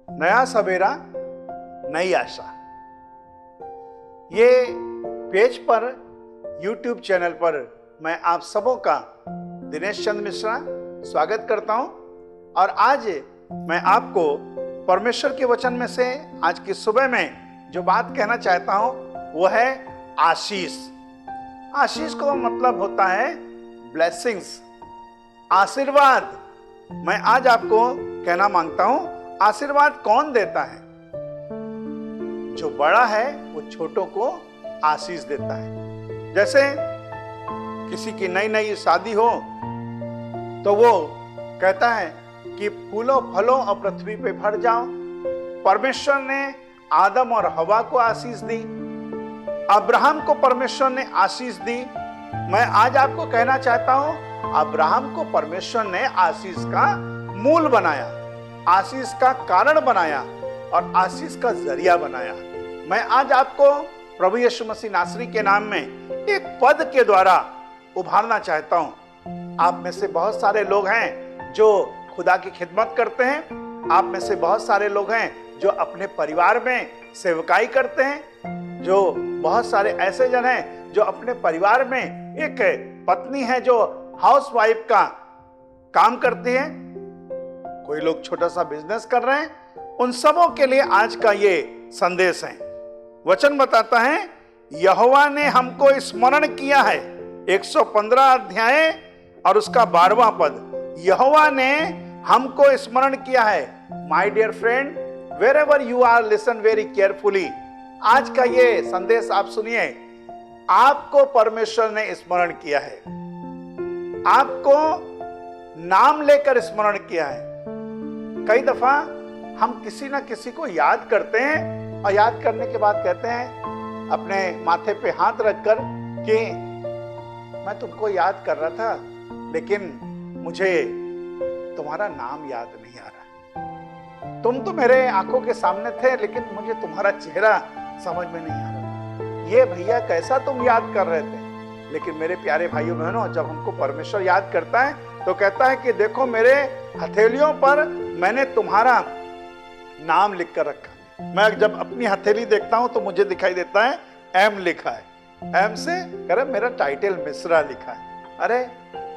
नया सवेरा, नई आशा। ये पेज पर YouTube चैनल पर मैं आप सबों का दिनेश चंद्र मिश्रा स्वागत करता हूं। और आज मैं आपको परमेश्वर के वचन में से आज की सुबह में जो बात कहना चाहता हूं वो है आशीष। आशीष का मतलब होता है ब्लेसिंग्स, आशीर्वाद। मैं आज आपको कहना मांगता हूं, आशीर्वाद कौन देता है? जो बड़ा है वो छोटों को आशीष देता है। जैसे किसी की नई नई शादी हो तो वो कहता है कि फूलों फलों और पृथ्वी पे भर जाओ। परमेश्वर ने आदम और हवा को आशीष दी, अब्राहम को परमेश्वर ने आशीष दी। मैं आज आपको कहना चाहता हूं, अब्राहम को परमेश्वर ने आशीष का मूल बनाया, आशीष का कारण बनाया और आशीष का जरिया बनाया। मैं आज आपको प्रभु यीशु मसीह नासरी के नाम में एक पद के द्वारा उभारना चाहता हूं। आप में से बहुत सारे लोग हैं जो खुदा की खिदमत करते हैं। आप में से बहुत सारे लोग हैं जो अपने परिवार में सेवकाई करते हैं। जो बहुत सारे ऐसे जन हैं जो अपने परिवार में एक पत्नी है जो हाउसवाइफ का काम करती है। कोई लोग छोटा सा बिजनेस कर रहे हैं। उन सबों के लिए आज का ये संदेश है। वचन बताता है, यहोवा ने हमको स्मरण किया है। 115 अध्याय और उसका 12वां पद। यहोवा ने हमको स्मरण किया है। My dear friend, wherever you are, listen very carefully. आज का ये संदेश आप सुनिए। आपको परमेश्वर ने स्मरण किया है, आपको नाम लेकर स्मरण किया है। कई दफा हम किसी ना किसी को याद करते हैं और याद करने के बाद कहते हैं अपने माथे पे हाथ रखकर कि मैं तुमको याद कर रहा था लेकिन मुझे तुम्हारा नाम याद नहीं आ रहा। तुम तो मेरे आंखों के सामने थे लेकिन मुझे तुम्हारा चेहरा समझ में नहीं आ रहा। ये भैया कैसा तुम याद कर रहे थे? लेकिन मेरे प्यारे भाइयों बहनों, जब हमको परमेश्वर याद करता है तो कहता है कि देखो मेरे हथेलियों पर मैंने तुम्हारा नाम लिख कर रखा। मैं जब अपनी हथेली देखता हूं तो मुझे दिखाई देता है एम लिखा है। एम से अरे मेरा टाइटल मिश्रा लिखा है। अरे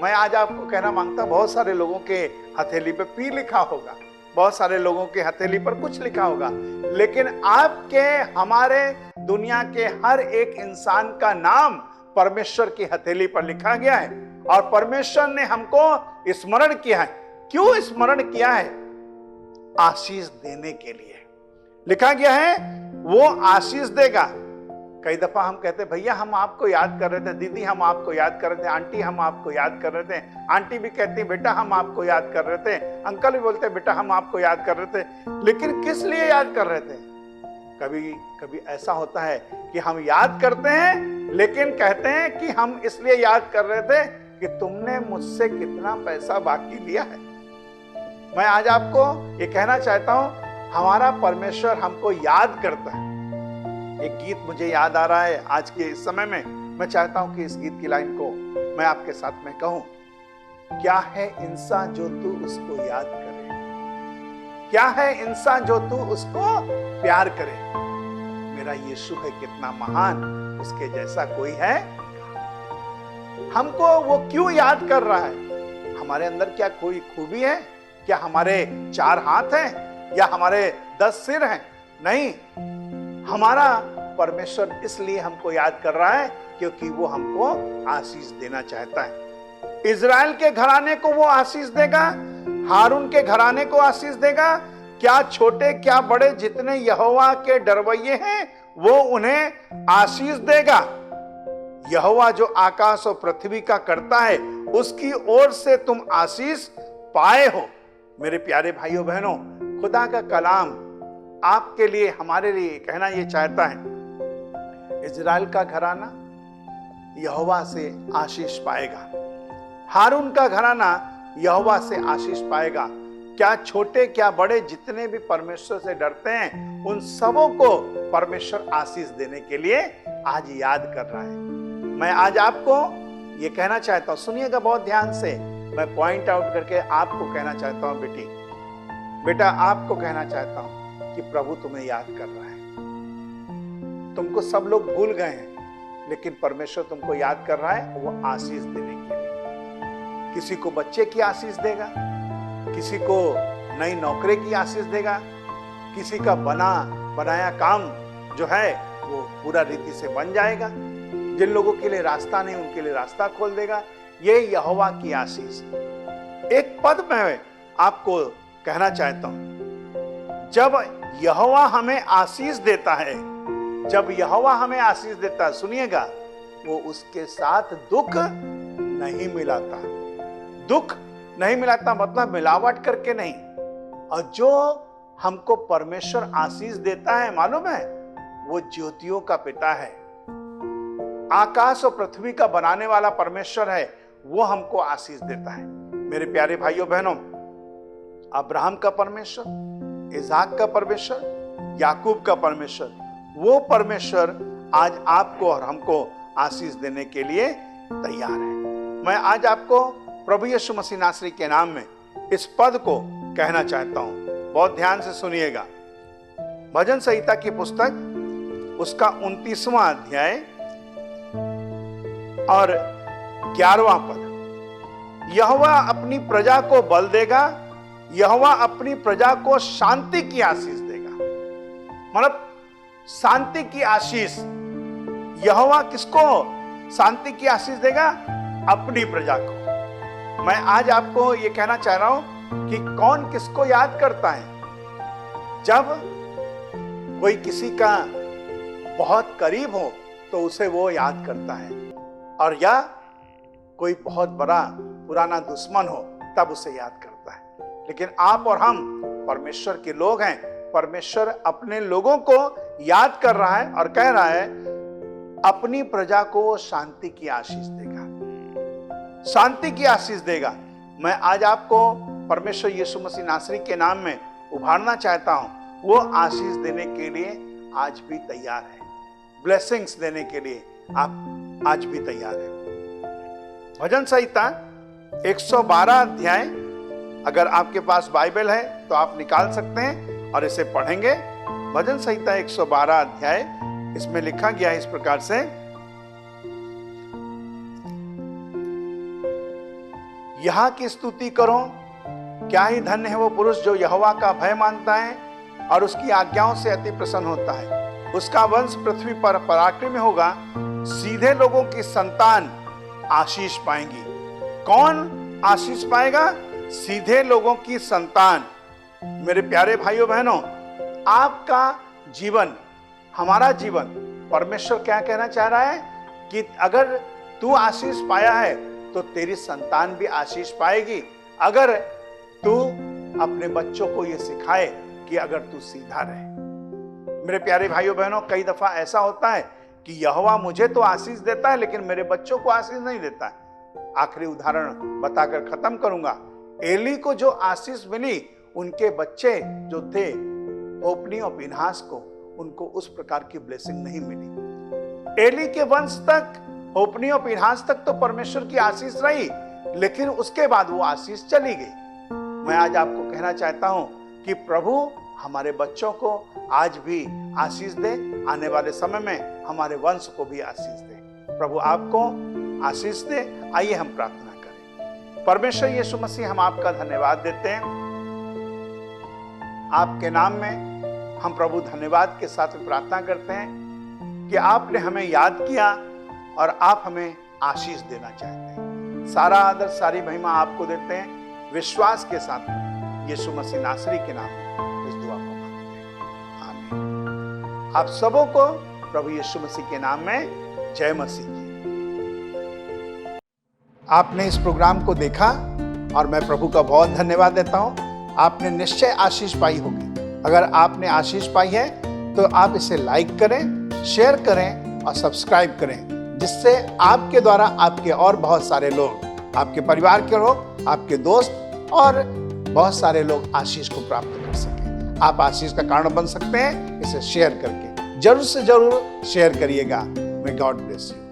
मैं आज आपको कहना मांगता हूं, बहुत सारे लोगों के हथेली पे पी लिखा होगा, बहुत सारे लोगों के हथेली पर कुछ लिखा होगा, लेकिन आपके हमारे दुनिया के हर एक इंसान का नाम परमेश्वर की हथेली पर लिखा गया है। और परमेश्वर ने हमको स्मरण किया है। क्यों स्मरण किया है? आशीष देने के लिए लिखा गया है। वो आशीष देगा। कई दफा हम कहते भैया हम आपको याद कर रहे थे, दीदी हम आपको याद कर रहे थे, आंटी हम आपको याद कर रहे थे। आंटी भी कहती बेटा हम आपको याद कर रहे थे, अंकल भी बोलते बेटा हम आपको याद कर रहे थे। लेकिन किस लिए याद कर रहे थे? कभी कभी ऐसा होता है कि हम याद करते हैं लेकिन कहते हैं कि हम इसलिए याद कर रहे थे कि तुमने मुझसे कितना पैसा बाकी लिया है। मैं आज आपको ये कहना चाहता हूं, हमारा परमेश्वर हमको याद करता है। एक गीत मुझे याद आ रहा है आज के इस समय में। मैं चाहता हूं कि इस गीत की लाइन को मैं आपके साथ में कहूं। क्या है इंसान जो तू उसको याद करे, क्या है इंसान जो तू उसको प्यार करे। मेरा यीशु है कितना महान, उसके जैसा कोई है। हमको वो क्यों याद कर रहा है? हमारे अंदर क्या कोई खूबी है? क्या हमारे 4 हाथ हैं या हमारे 10 सिर हैं? नहीं, हमारा परमेश्वर इसलिए हमको याद कर रहा है क्योंकि वो हमको आशीष देना चाहता है। इज़राइल के घराने को वो आशीष देगा, हारून के घराने को आशीष देगा। क्या छोटे क्या बड़े जितने यहोवा के डरवैये हैं वो उन्हें आशीष देगा। यहोवा जो आकाश और पृथ्वी का करता है उसकी ओर से तुम आशीष पाए हो। मेरे प्यारे भाइयों बहनों, खुदा का कलाम आपके लिए हमारे लिए कहना यह चाहता है, इज़राइल का घराना यहोवा से आशीष पाएगा, हारून का घराना यहोवा से आशीष पाएगा। क्या छोटे क्या बड़े जितने भी परमेश्वर से डरते हैं उन सबों को परमेश्वर आशीष देने के लिए आज याद कर रहा है। मैं आज आपको ये कहना चाहता हूं, सुनिएगा बहुत ध्यान से, मैं पॉइंट आउट करके आपको कहना चाहता हूं, बेटा आपको कहना चाहता हूं कि प्रभु तुम्हें याद कर रहा है। तुमको सब लोग भूल गए हैं लेकिन परमेश्वर तुमको याद कर रहा है, वो आशीष देने के लिए। किसी को बच्चे की आशीष देगा, किसी को नई नौकरी की आशीष देगा, किसी का बनाया काम जो है वो पूरा रीति से बन जाएगा। जिन लोगों के लिए रास्ता नहीं उनके लिए रास्ता खोल देगा। ये यहोवा की आशीष। एक पद में आपको कहना चाहता हूं, जब यहोवा हमें आशीष देता है, जब यहोवा हमें आशीष देता है, सुनिएगा, वो उसके साथ दुख नहीं मिलाता। दुख नहीं मिलाता मतलब मिलावट करके नहीं। और जो हमको परमेश्वर आशीष देता है मालूम है, वो ज्योतियों का पिता है, आकाश और पृथ्वी का बनाने वाला परमेश्वर है, वो हमको आशीष देता है। मेरे प्यारे भाइयों बहनों, अब्राहम का परमेश्वर, इसहाक का परमेश्वर, याकूब का परमेश्वर, वो परमेश्वर आज आपको और हमको आशीष देने के लिए तैयार है। मैं आज आपको प्रभु यीशु मसीह नासरी के नाम में इस पद को कहना चाहता हूं, बहुत ध्यान से सुनिएगा। भजन संहिता की पुस्तक उसका 29वां अध्याय और 11वां पद, यहोवा अपनी प्रजा को बल देगा, यहोवा अपनी प्रजा को शांति की आशीष देगा। मतलब शांति की आशीष। यहोवा किसको शांति की आशीष देगा? अपनी प्रजा को। मैं आज आपको ये कहना चाह रहा हूं कि कौन किसको याद करता है। जब कोई किसी का बहुत करीब हो तो उसे वो याद करता है, और या कोई बहुत बड़ा पुराना दुश्मन हो तब उसे याद करता है। लेकिन आप और हम परमेश्वर के लोग हैं, परमेश्वर अपने लोगों को याद कर रहा है और कह रहा है अपनी प्रजा को शांति की आशीष देगा, शांति की आशीष देगा। मैं आज आपको परमेश्वर यीशु मसीह नासरी के नाम में उभारना चाहता हूं, वो आशीष देने के लिए आज भी तैयार है, ब्लेसिंग्स देने के लिए आप आज भी तैयार है। भजन संहिता 112 अध्याय, अगर आपके पास बाइबल है तो आप निकाल सकते हैं और इसे पढ़ेंगे। भजन संहिता 112 अध्याय, इसमें लिखा गया है इस प्रकार से, यहाँ की स्तुति करो, क्या ही धन्य है वो पुरुष जो यहोवा का भय मानता है और उसकी आज्ञाओं से अति प्रसन्न होता है। उसका वंश पृथ्वी पर पराक्रमी होगा, सीधे लोगों की संतान आशीष पाएंगी। कौन आशीष पाएगा? सीधे लोगों की संतान। मेरे प्यारे भाइयों बहनों, आपका जीवन, हमारा जीवन, परमेश्वर क्या कहना चाह रहा है कि अगर तू आशीष पाया है तो तेरी संतान भी आशीष पाएगी। अगर तू अपने बच्चों को यह सिखाए कि अगर तू सीधा रहे। मेरे प्यारे भाइयों बहनों, कई दफा ऐसा होता है कि यहोवा मुझे तो आशीष देता है लेकिन मेरे बच्चों को आशीष नहीं देता है। आखिरी उदाहरण बताकर खत्म करूंगा। एली को जो आशीष मिली, उनके बच्चे जो थे ओपनी और फिनहास को, उनको उस प्रकार की ब्लेसिंग नहीं मिली। एली के वंश तक, ओपनी और फिनहास तक तो परमेश्वर की आशीष रही, लेकिन उसके बाद वो आशीष चली गई। मैं आज आपको कहना चाहता हूं कि प्रभु हमारे बच्चों को आज भी आशीष दे, आने वाले समय में हमारे वंश को भी आशीष दे। प्रभु आपको आशीष दे। आइए हम प्रार्थना करें। परमेश्वर यीशु मसीह, हम आपका धन्यवाद देते हैं। आपके नाम में हम प्रभु धन्यवाद के साथ प्रार्थना करते हैं कि आपने हमें याद किया और आप हमें आशीष देना चाहते हैं। सारा आदर, सारी महिमा आपको देते हैं। विश्वास के साथ यीशु मसीह नासरी के नाम में इस दुआ को मांगते हैं, आमीन। आप सबों को प्रभु यीशु मसीह के नाम में जय मसीह जी। आपने इस प्रोग्राम को देखा और मैं प्रभु का बहुत धन्यवाद देता हूं। आपने निश्चय आशीष पाई होगी। अगर आपने आशीष पाई है तो आप इसे लाइक करें, शेयर करें और सब्सक्राइब करें, जिससे आपके द्वारा आपके और बहुत सारे लोग, आपके परिवार के लोग, आपके दोस्त और बहुत सारे लोग आशीष को प्राप्त कर सकें। आप आशीष का कारण बन सकते हैं इसे शेयर करके। जरूर से जरूर शेयर करिएगा। May God bless you.